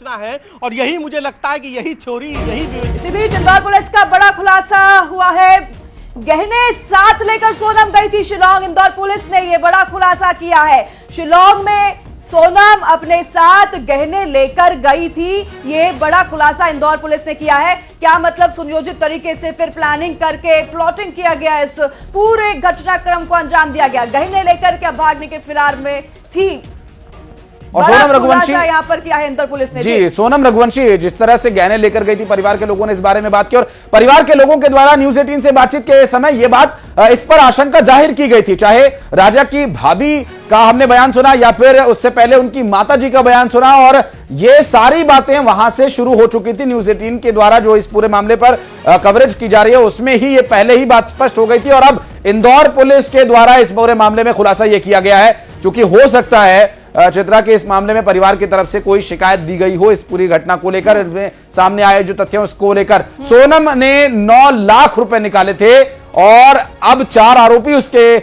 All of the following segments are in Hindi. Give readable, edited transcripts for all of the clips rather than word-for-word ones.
है और यही मुझे लगता है कि यही थ्योरी इसी बीच इंदौर पुलिस का बड़ा खुलासा हुआ है। गहने साथ लेकर सोनम गई थी शिलांग। इंदौर पुलिस ने यह बड़ा खुलासा किया है। शिलांग में सोनम अपने साथ गहने लेकर गई थी। ये बड़ा खुलासा इंदौर पुलिस ने किया है। क्या मतलब सुनियोजित तरीके से फिर प्लानिंग करके प्लॉटिंग किया गया, इस पूरे घटनाक्रम को अंजाम दिया गया। गहने लेकर क्या भागने के फिरार में थी। और सोनम रघुवंशी यहाँ पर किया है इंदौर पुलिस ने। जी, सोनम रघुवंशी जिस तरह से गहने लेकर गई थी, परिवार के लोगों ने इस बारे में बात की और परिवार के लोगों के द्वारा न्यूज़ 18 से बातचीत के समय यह बात इस पर आशंका जाहिर की गई थी, चाहे राजा की भाभी का हमने बयान सुना या फिर उससे पहले उनकी माताजी का बयान सुना, और ये सारी बातें वहां से शुरू हो चुकी थी। न्यूज़ 18 के द्वारा जो इस पूरे मामले पर कवरेज की जा रही है उसमें ही ये पहले ही बात स्पष्ट हो गई थी। और अब इंदौर पुलिस के द्वारा इस पूरे मामले में खुलासा यह किया गया है, क्योंकि हो सकता है चित्रा के इस मामले में परिवार की तरफ से कोई शिकायत दी गई हो इस पूरी घटना को लेकर। सामने आए जो तथ्य उसको लेकर सोनम ने 9 लाख रुपए निकाले थे और अब 4 आरोपी उसके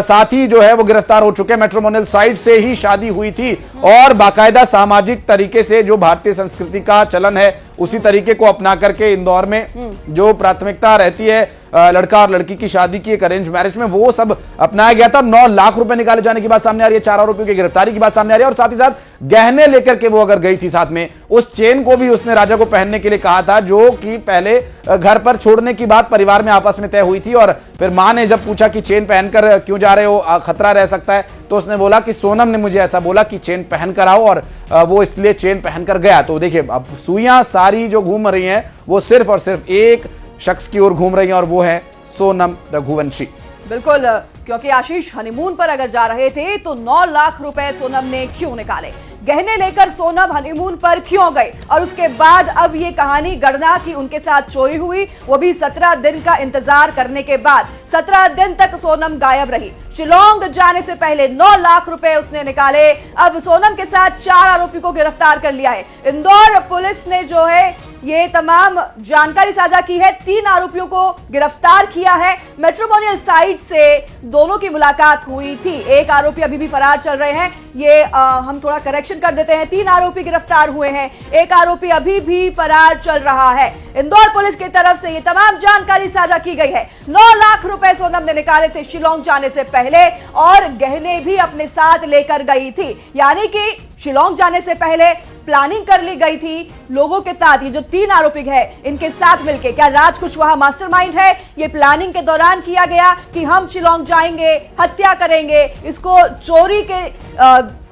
साथी जो है वो गिरफ्तार हो चुके हैं। मैट्रिमोनियल साइट से ही शादी हुई थी और बाकायदा सामाजिक तरीके से जो भारतीय संस्कृति का चलन है उसी तरीके को अपना करके इंदौर में जो प्राथमिकता रहती है लड़का और लड़की की शादी की, एक अरेंज मैरिज में, वो सब अपनाया गया था। 9 लाख रुपए निकाले जाने की बात सामने आ रही है, 4 आरोपियों की गिरफ्तारी की बात सामने आ रही है और साथ ही साथ गहने लेकर के वो अगर गई थी साथ में, उस चेन को भी उसने राजा को पहनने के लिए कहा था, जो कि पहले घर पर छोड़ने की बात परिवार में आपस में तय हुई थी। और फिर मां ने जब पूछा कि चेन पहनकर क्यों जा रहे हो, खतरा रह सकता है, तो उसने बोला कि सोनम ने मुझे ऐसा बोला कि चेन पहनकर आओ, और वो इसलिए चेन पहनकर गया। तो देखिए अब सुइयां सारी जो घूम रही हैं वो सिर्फ और सिर्फ एक शख्स की ओर घूम रही हैं और वो है सोनम रघुवंशी। बिल्कुल, क्योंकि आशीष हनीमून पर अगर जा रहे थे तो 9 लाख रुपए सोनम ने क्यों निकाले, गहने लेकर सोनम हनीमून पर क्यों गए, और उसके बाद अब ये कहानी गढ़ना कि उनके साथ चोरी हुई, वो भी 17 दिन का इंतजार करने के बाद। 17 दिन तक सोनम गायब रही। शिलांग जाने से पहले 9 लाख रुपए उसने निकाले। अब सोनम के साथ 4 आरोपी को गिरफ्तार कर लिया है। इंदौर पुलिस ने जो है ये तमाम जानकारी साझा की है। 3 आरोपियों को गिरफ्तार किया है। मैट्रिमोनियल साइट से दोनों की मुलाकात हुई थी। एक आरोपी अभी भी फरार चल रहे हैं। ये हम थोड़ा करेक्शन कर देते हैं, 3 आरोपी गिरफ्तार हुए हैं, एक आरोपी अभी भी फरार चल रहा है। इंदौर पुलिस की तरफ से ये तमाम जानकारी साझा की गई है। 9 लाख रुपए सोनम ने निकाले थे शिलांग जाने से पहले और गहने भी अपने साथ लेकर गई थी। यानी कि शिलांग जाने से पहले प्लानिंग कर ली गई थी लोगों के साथ। ये जो 3 आरोपी है इनके साथ मिलकर, क्या राज कुशवाहा मास्टरमाइंड है? ये प्लानिंग के दौरान किया गया कि हम शिलांग जाएंगे, हत्या करेंगे, इसको चोरी के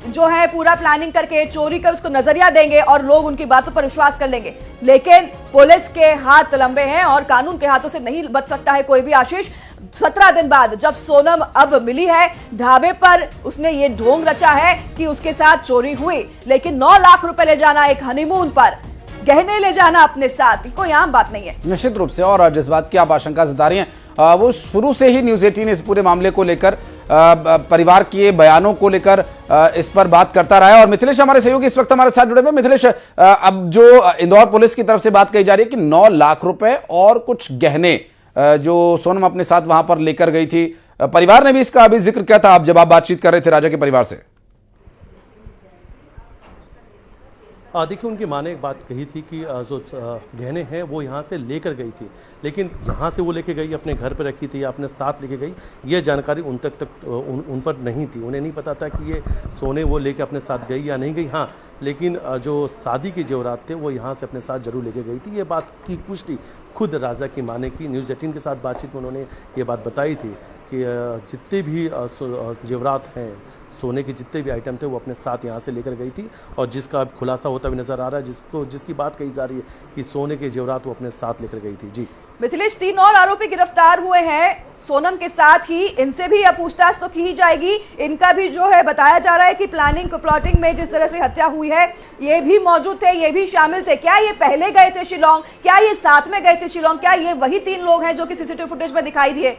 जो है पूरा प्लानिंग करके चोरी का उसको नजरिया देंगे और लोग उनकी बातों पर विश्वास कर लेंगे। लेकिन पुलिस के हाथ लंबे हैं और कानून के हाथों से नहीं बच सकता है कोई भी। आशीष, 17 दिन बाद जब सोनम अब मिली है ढाबे पर, उसने ये ढोंग रचा है कि उसके साथ चोरी हुई, लेकिन 9 लाख रुपए ले जाना एक हनीमून पर, गहने ले जाना अपने साथ, कोई आम बात नहीं है। निश्चित रूप से, और जिस बात की आप आशंका जता रही हैं वो शुरू से ही न्यूज़ 18 इस पूरे मामले को लेकर परिवार के बयानों को लेकर इस पर बात करता रहा है। और मिथिलेश हमारे सहयोगी इस वक्त हमारे साथ जुड़े हुए। मिथिलेश, अब जो इंदौर पुलिस की तरफ से बात कही जा रही है कि 9 लाख रुपए और कुछ गहने जो सोनम अपने साथ वहां पर लेकर गई थी, परिवार ने भी इसका अभी जिक्र किया था अब जब आप बातचीत कर रहे थे राजा के परिवार से। देखिए, उनकी माँ ने एक बात कही थी कि जो गहने हैं वो यहाँ से लेकर गई थी, लेकिन यहाँ से वो लेके गई, अपने घर पे रखी थी या अपने साथ लेके गई, ये जानकारी उन पर नहीं थी। उन्हें नहीं पता था कि ये सोने वो लेके अपने साथ गई या नहीं गई। हाँ, लेकिन जो शादी के जेवरात थे वो यहाँ से अपने साथ जरूर लेके गई थी। ये बात की पुष्टि खुद राजा की माँ ने की। न्यूज़ 18 के साथ बातचीत में उन्होंने ये बात बताई थी कि जितने भी जेवरात हैं, सोने के जितने भी आइटम थे वो अपने साथ यहाँ से लेकर गई थी, और जिसका अब खुलासा होता भी नजर आ रहा है, जिसकी बात कही जा रही है कि सोने के जेवरात वो अपने साथ लेकर गई थी। जी मिथिलेश, 3 और आरोपी गिरफ्तार हुए हैं सोनम के साथ ही। इनसे भी अब पूछताछ तो की ही जाएगी। इनका भी जो है बताया जा रहा है कि प्लाटिंग में जिस तरह से हत्या हुई है ये भी मौजूद थे, ये भी शामिल थे। क्या ये पहले गए थे शिलांग, क्या ये साथ में गए थे शिलांग, क्या ये वही 3 लोग हैं जो कि सीसीटीवी फुटेज में दिखाई दिए?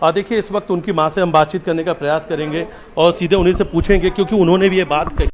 देखिए, इस वक्त उनकी मां से हम बातचीत करने का प्रयास करेंगे और सीधे उन्हीं से पूछेंगे, क्योंकि उन्होंने भी ये बात कही।